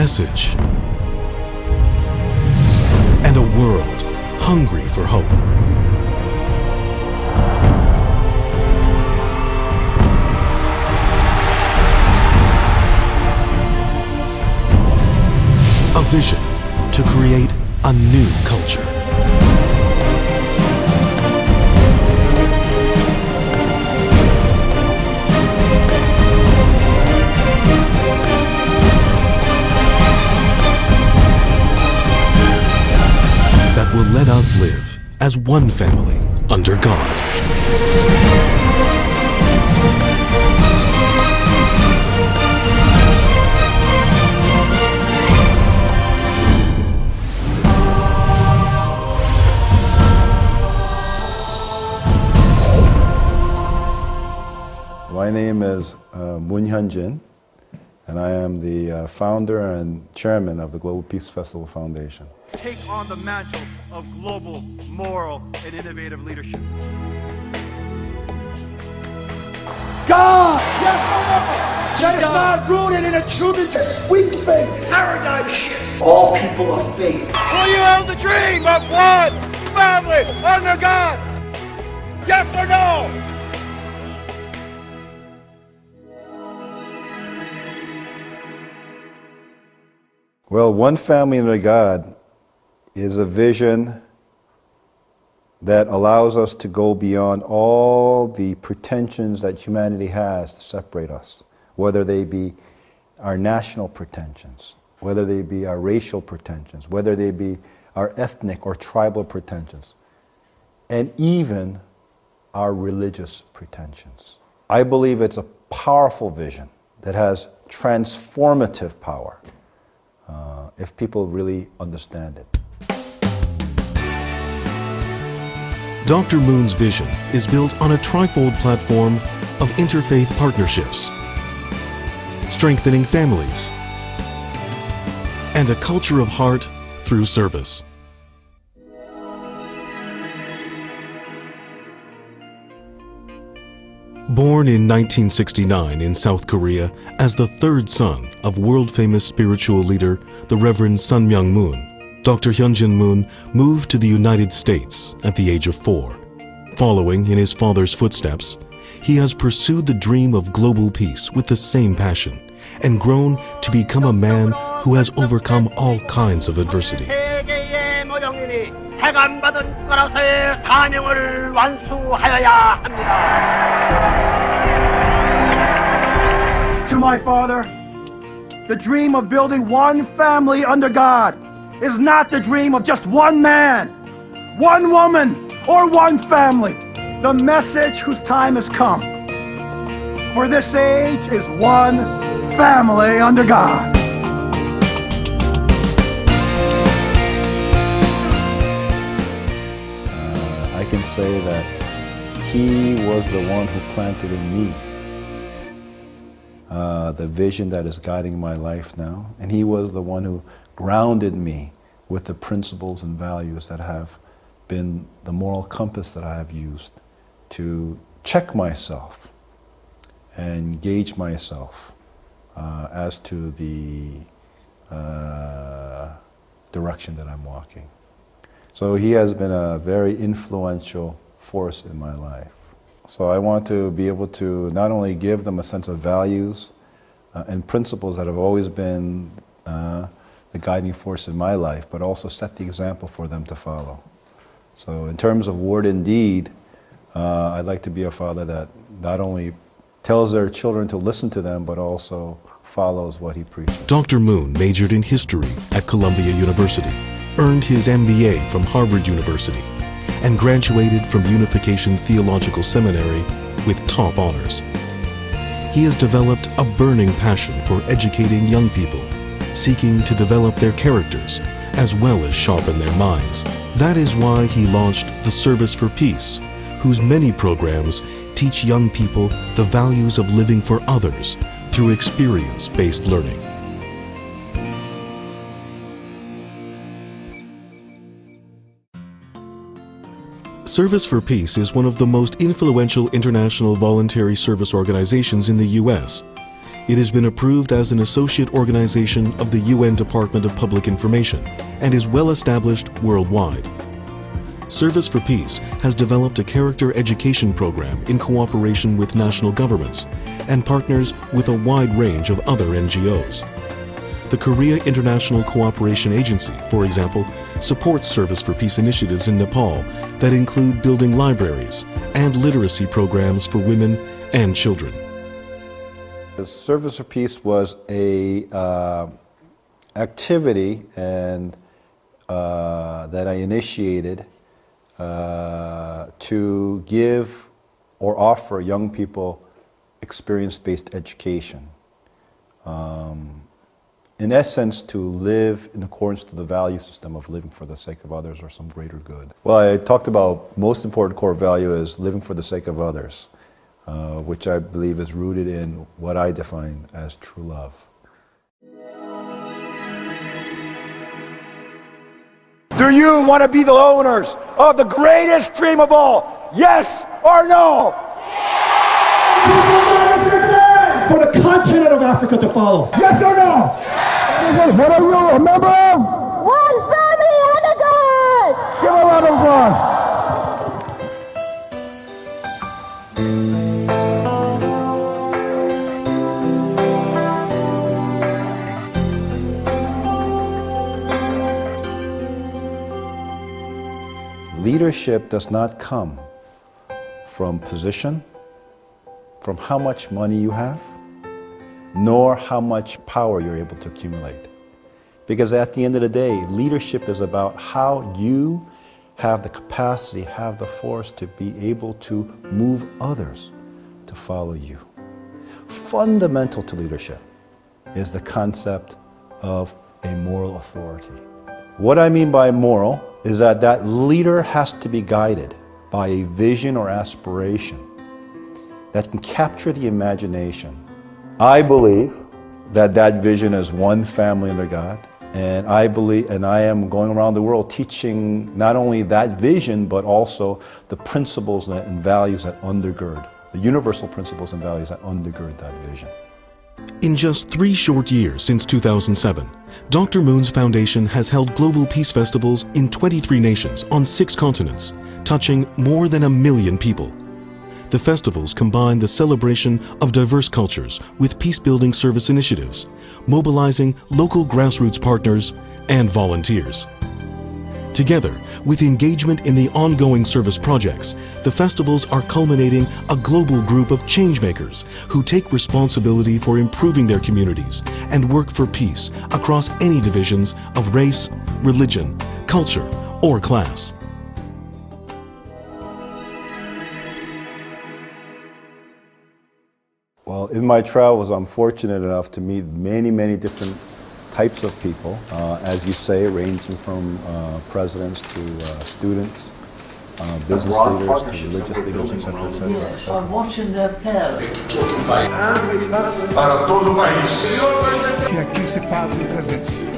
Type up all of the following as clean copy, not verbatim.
message, and a world hungry for hope. A vision to create a new culture. That will let us live as one family under God. My name is Hyun Jin, and I am the founder and chairman of the Global Peace Festival Foundation. Take on the mantle of global, moral, and innovative leadership. God! Yes or no? That is not rooted in a Truman sweeping paradigm shift. All people of faith. Will you have the dream of one family under God? Yes or no? Well, one family under God is a vision that allows us to go beyond all the pretensions that humanity has to separate us, whether they be our national pretensions, whether they be our racial pretensions, whether they be our ethnic or tribal pretensions, and even our religious pretensions. I believe it's a powerful vision that has transformative power if people really understand it. Dr. Moon's vision is built on a trifold platform of interfaith partnerships, strengthening families, and a culture of heart through service. Born in 1969 in South Korea as the third son of world-famous spiritual leader, the Reverend Sun Myung Moon, Dr. Hyun Jin Moon moved to the United States at the age of 4. Following in his father's footsteps, he has pursued the dream of global peace with the same passion and grown to become a man who has overcome all kinds of adversity. To my father, the dream of building one family under God is not the dream of just one man, one woman, or one family. The message whose time has come for this age is one family under God. I can say that he was the one who planted in me the vision that is guiding my life now, and he was the one who grounded me with the principles and values that have been the moral compass that I have used to check myself and gauge myself as to the direction that I'm walking. So he has been a very influential force in my life. So I want to be able to not only give them a sense of values and principles that have always been the guiding force in my life, but also set the example for them to follow. So in terms of word and deed, I'd like to be a father that not only tells their children to listen to them, but also follows what he preaches. Dr. Moon majored in history at Columbia University, earned his MBA from Harvard University, and graduated from Unification Theological Seminary with top honors. He has developed a burning passion for educating young people, seeking to develop their characters as well as sharpen their minds. That is why he launched the Service for Peace, whose many programs teach young people the values of living for others through experience-based learning. Service for Peace is one of the most influential international voluntary service organizations in the U.S. It has been approved as an associate organization of the UN Department of Public Information and is well established worldwide. Service for Peace has developed a character education program in cooperation with national governments and partners with a wide range of other NGOs. The Korea International Cooperation Agency, for example, supports Service for Peace initiatives in Nepal that include building libraries and literacy programs for women and children. The Service for Peace was a activity and that I initiated to give or offer young people experience-based education. In essence, to live in accordance to the value system of living for the sake of others or some greater good. Well, I talked about most important core value is living for the sake of others, which I believe is rooted in what I define as true love. Do you want to be the owners of the greatest dream of all? Yes or no? For the continent of Africa to follow. Yes or no? What are you a member of? One family under God! Give a round of applause. Leadership does not come from position, from how much money you have, nor how much power you're able to accumulate. Because at the end of the day, leadership is about how you have the capacity, have the force to be able to move others to follow you. Fundamental to leadership is the concept of a moral authority. What I mean by moral is that that leader has to be guided by a vision or aspiration that can capture the imagination. I believe that that vision is one family under God, and I am going around the world teaching not only that vision, but also the principles and values that undergird, the universal principles and values that undergird that vision. In just 3 short years since 2007, Dr. Moon's foundation has held global peace festivals in 23 nations on 6 continents, touching more than 1 million people. The festivals combine the celebration of diverse cultures with peace-building service initiatives, mobilizing local grassroots partners and volunteers. Together, with engagement in the ongoing service projects, the festivals are culminating a global group of changemakers who take responsibility for improving their communities and work for peace across any divisions of race, religion, culture, or class. Well, in my travels, I'm fortunate enough to meet many, many different types of people, as you say, ranging from presidents to students, business leaders to religious leaders, etc., etc. I'm watching their parents.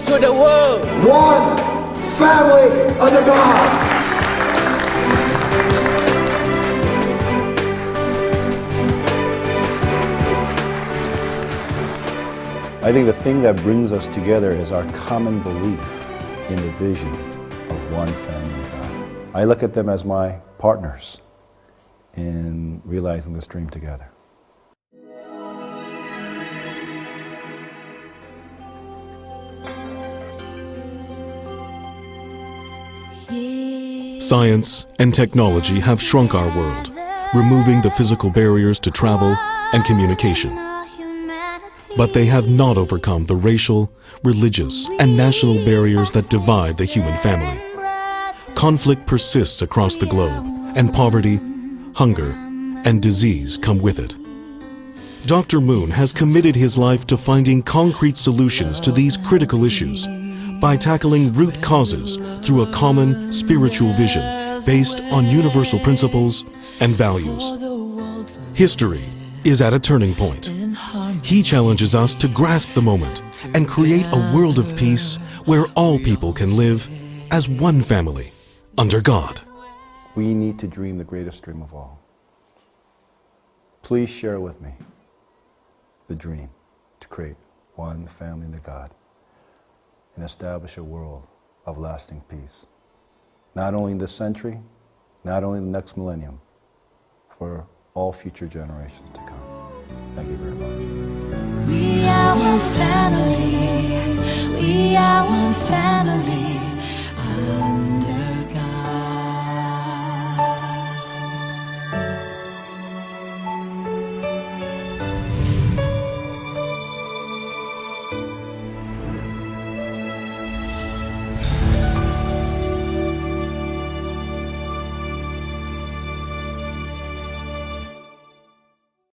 To the world. One family under God. I think the thing that brings us together is our common belief in the vision of one family of God. I look at them as my partners in realizing this dream together. Science and technology have shrunk our world, removing the physical barriers to travel and communication. But they have not overcome the racial, religious, and national barriers that divide the human family. Conflict persists across the globe, and poverty, hunger, and disease come with it. Dr. Moon has committed his life to finding concrete solutions to these critical issues by tackling root causes through a common spiritual vision based on universal principles and values. History is at a turning point. He challenges us to grasp the moment and create a world of peace where all people can live as one family under God. We need to dream the greatest dream of all. Please share with me the dream. to create one family under God and establish a world of lasting peace. Not only in this century, not only in the next millennium, for all future generations to come. Thank you very much. We are one family.